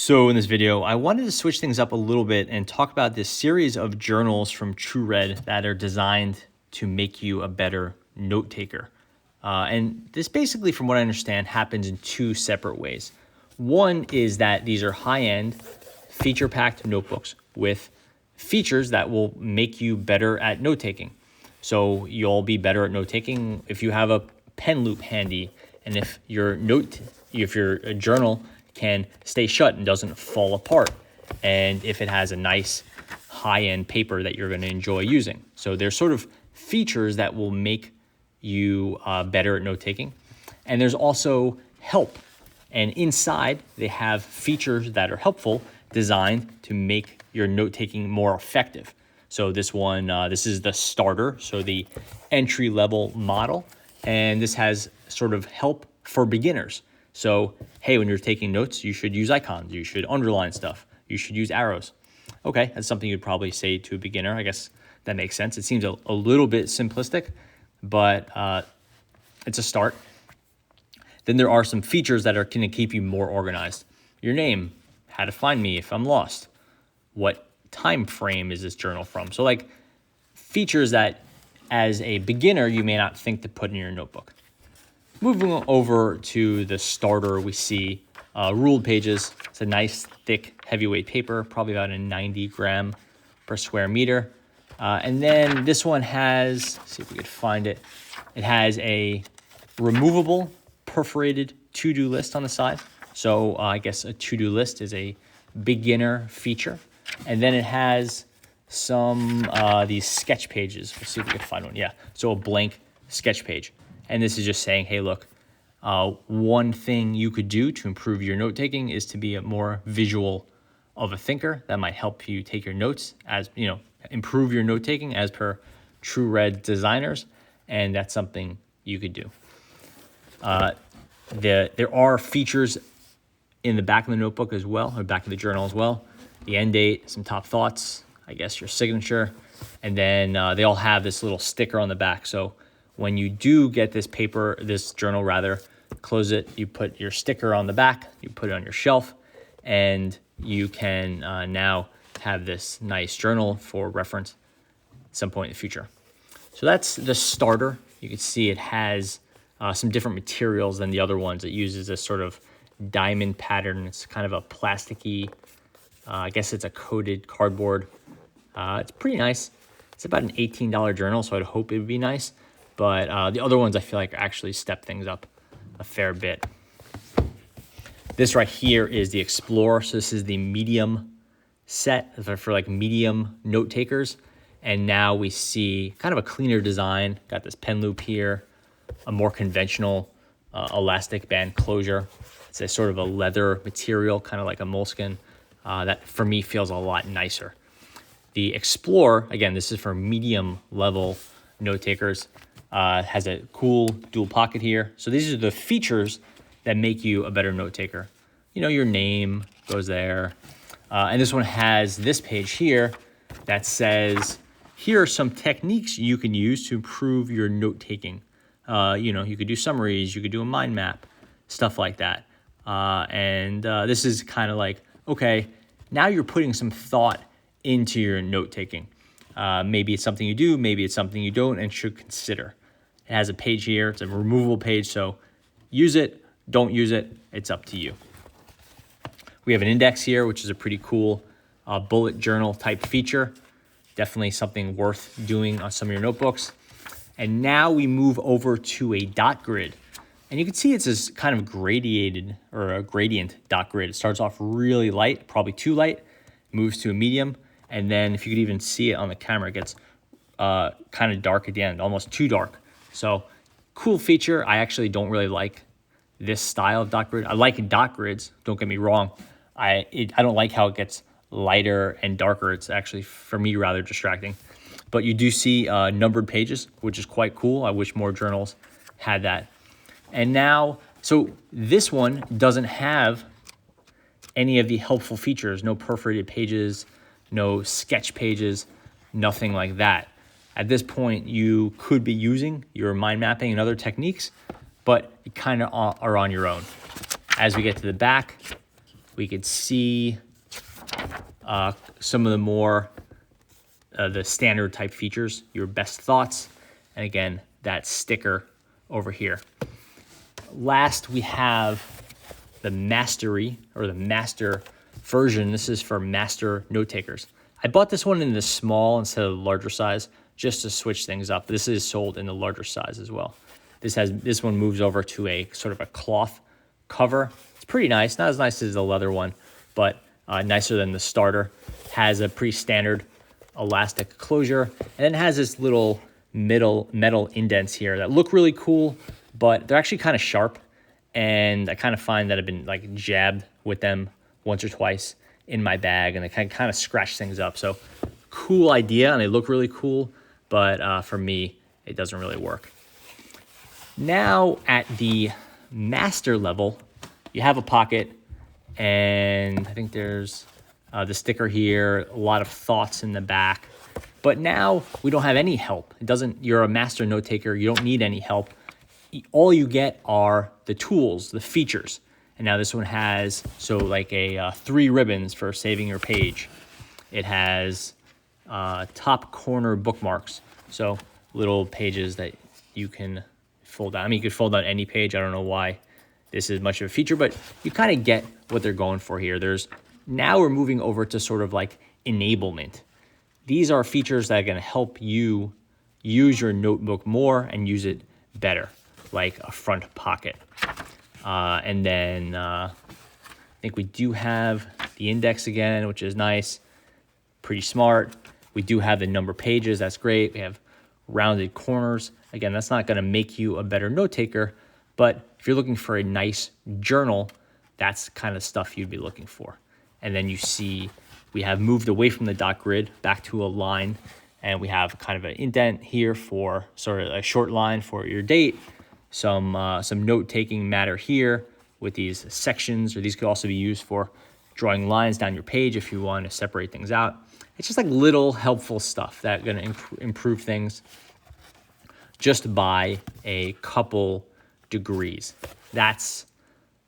So in this video, I wanted to switch things up a little bit and talk about this series of journals from Tru Red that are designed to make you a better note taker. And this basically, from what I understand, happens in two separate ways. One is that these are high-end, feature-packed notebooks with features that will make you better at note taking. So you'll be better at note taking if you have a pen loop handy, and if your journal can stay shut and doesn't fall apart, and if it has a nice high-end paper that you're going to enjoy using. So there's sort of features that will make you better at note taking. And there's also help. And inside, they have features that are helpful, designed to make your note taking more effective. So this one, this is the starter, so the entry-level model. And this has sort of help for beginners. So, hey, when you're taking notes, you should use icons, you should underline stuff, you should use arrows. Okay, that's something you'd probably say to a beginner. I guess that makes sense. It seems a little bit simplistic, but it's a start. Then there are some features that are going to keep you more organized. Your name, how to find me if I'm lost, what time frame is this journal from? So like features that as a beginner, you may not think to put in your notebook. Moving over to the starter, we see ruled pages. It's a nice, thick, heavyweight paper, probably about a 90 gram per square meter. And then this one has, let's see if we could find it. It has a removable perforated to-do list on the side. So I guess a to-do list is a beginner feature. And then it has some these sketch pages. Let's see if we can find one. Yeah, so a blank sketch page. And this is just saying, hey, look, one thing you could do to improve your note-taking is to be a more visual of a thinker. That might help you take your notes, as you know, improve your note-taking as per Tru Red designers, and that's something you could do. There are features in the back of the notebook as well, or back of the journal as well. The end date, some top thoughts, I guess your signature, and then they all have this little sticker on the back. So when you do get this paper, this journal rather, close it, you put your sticker on the back, you put it on your shelf, and you can now have this nice journal for reference at some point in the future. So that's the starter. You can see it has some different materials than the other ones. It uses this sort of diamond pattern. It's kind of a plasticky, I guess it's a coated cardboard. It's pretty nice. It's about an $18 journal, so I'd hope it would be nice. But the other ones I feel like actually step things up a fair bit. This right here is the Explorer. So this is the medium set for like medium note takers. And now we see kind of a cleaner design. Got this pen loop here, a more conventional elastic band closure. It's a sort of a leather material, kind of like a moleskin. That for me feels a lot nicer. The Explorer, again, this is for medium level note takers. Has a cool dual pocket here. So these are the features that make you a better note taker. You know, your name goes there. And this one has this page here that says, here are some techniques you can use to improve your note taking. You know, you could do summaries, you could do a mind map, stuff like that. This is kind of like, okay, now you're putting some thought into your note taking. Maybe it's something you do, maybe it's something you don't and should consider. It has a page here. It's a removable page, so use it, don't use it. It's up to you. We have an index here, which is a pretty cool bullet journal type feature. Definitely something worth doing on some of your notebooks. And now we move over to a dot grid. And you can see it's this kind of gradiated or a gradient dot grid. It starts off really light, probably too light, moves to a medium. And then if you could even see it on the camera, it gets kind of dark at the end, almost too dark. So cool feature. I actually don't really like this style of dot grid. I like dot grids, don't get me wrong. I don't like how it gets lighter and darker. It's actually, for me, rather distracting. But you do see numbered pages, which is quite cool. I wish more journals had that. And now, so this one doesn't have any of the helpful features, no perforated pages, no sketch pages, nothing like that. At this point, you could be using your mind mapping and other techniques, but you kind of are on your own. As we get to the back, we could see some of the more the standard type features, your best thoughts, and again, that sticker over here. Last, we have the Mastery, or the Master version. This is for master note takers. I bought this one in the small instead of the larger size, just to switch things up. This is sold in the larger size as well. This one moves over to a sort of a cloth cover. It's pretty nice, not as nice as the leather one, but nicer than the starter. Has a pretty standard elastic closure, and then has this little metal indents here that look really cool, but they're actually kind of sharp, and I kind of find that I've been like jabbed with them once or twice in my bag, and they kind of scratch things up. So cool idea, and they look really cool, but for me, it doesn't really work. Now at the master level, you have a pocket, and I think there's the sticker here, a lot of thoughts in the back. But now we don't have any help. You're a master note taker, you don't need any help. All you get are the tools, the features. And now this one has, so like a 3 ribbons for saving your page. It has top corner bookmarks. So little pages that you can fold out. I mean, you could fold out any page. I don't know why this is much of a feature, but you kind of get what they're going for here. Now we're moving over to sort of like enablement. These are features that are going to help you use your notebook more and use it better, like a front pocket. And then I think we do have the index again, which is nice, pretty smart. We do have the number pages. That's great. We have rounded corners. Again, that's not going to make you a better note taker, but if you're looking for a nice journal, that's the kind of stuff you'd be looking for. And then you see we have moved away from the dot grid back to a line, and we have kind of an indent here for sort of a short line for your date. Some note-taking matter here with these sections, or these could also be used for drawing lines down your page if you want to separate things out. It's just like little helpful stuff that are going to improve things just by a couple degrees. That's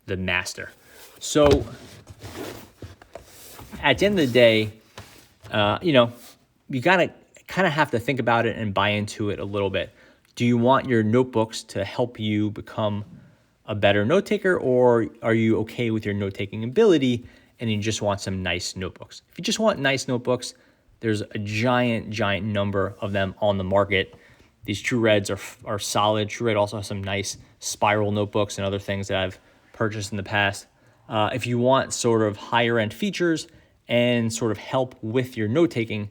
the master. So at the end of the day, you gotta kind of have to think about it and buy into it a little bit. Do you want your notebooks to help you become a better note taker, or are you okay with your note taking ability and you just want some nice notebooks? If you just want nice notebooks, there's a giant number of them on the market. These Tru Reds are solid. Tru Red also has some nice spiral notebooks and other things that I've purchased in the past. If you want sort of higher end features and sort of help with your note taking,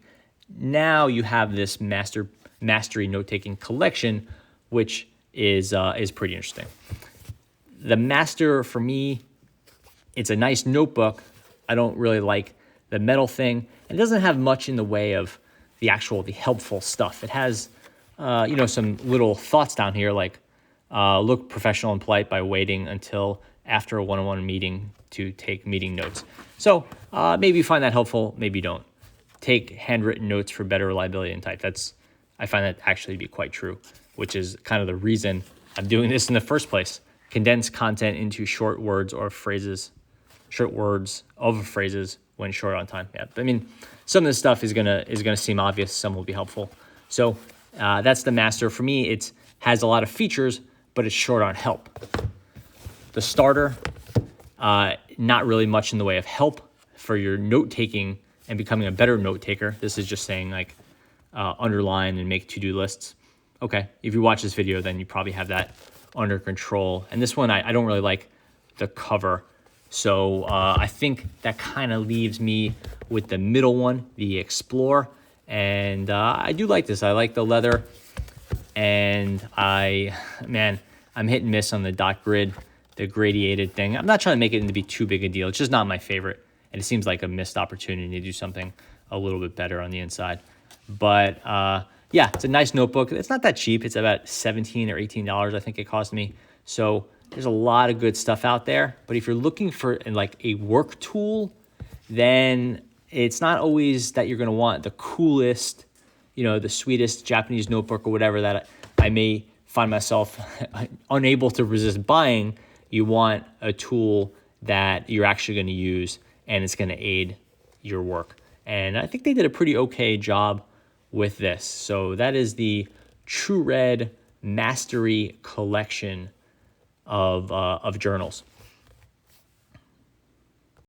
now you have this Mastery note-taking collection, which is pretty interesting. The Master, for me, it's a nice notebook. I don't really like the metal thing. It doesn't have much in the way of the helpful stuff. It has, some little thoughts down here, like look professional and polite by waiting until after a one-on-one meeting to take meeting notes. So maybe you find that helpful, maybe you don't. Take handwritten notes for better reliability and type. I find that actually to be quite true, which is kind of the reason I'm doing this in the first place. Condense content into short words of phrases when short on time. Yeah, I mean, some of this stuff is gonna seem obvious. Some will be helpful. So that's the Master. For me, it has a lot of features, but it's short on help. The Starter, not really much in the way of help for your note taking and becoming a better note taker. This is just saying like underline and make to-do lists. Okay, if you watch this video, then you probably have that under control. And this one, I don't really like the cover. So I think that kind of leaves me with the middle one, the Explore. And I do like this. I like the leather. And I'm hit and miss on the dot grid, the gradiated thing. I'm not trying to make it into be too big a deal. It's just not my favorite. And it seems like a missed opportunity to do something a little bit better on the inside. But yeah, it's a nice notebook. It's not that cheap. It's about $17 or $18, I think it cost me. So there's a lot of good stuff out there. But if you're looking for like a work tool, then it's not always that you're going to want the coolest, the sweetest Japanese notebook or whatever that I may find myself unable to resist buying. You want a tool that you're actually going to use, and it's going to aid your work. And I think they did a pretty okay job with this. So that is the Tru Red Mastery collection of journals.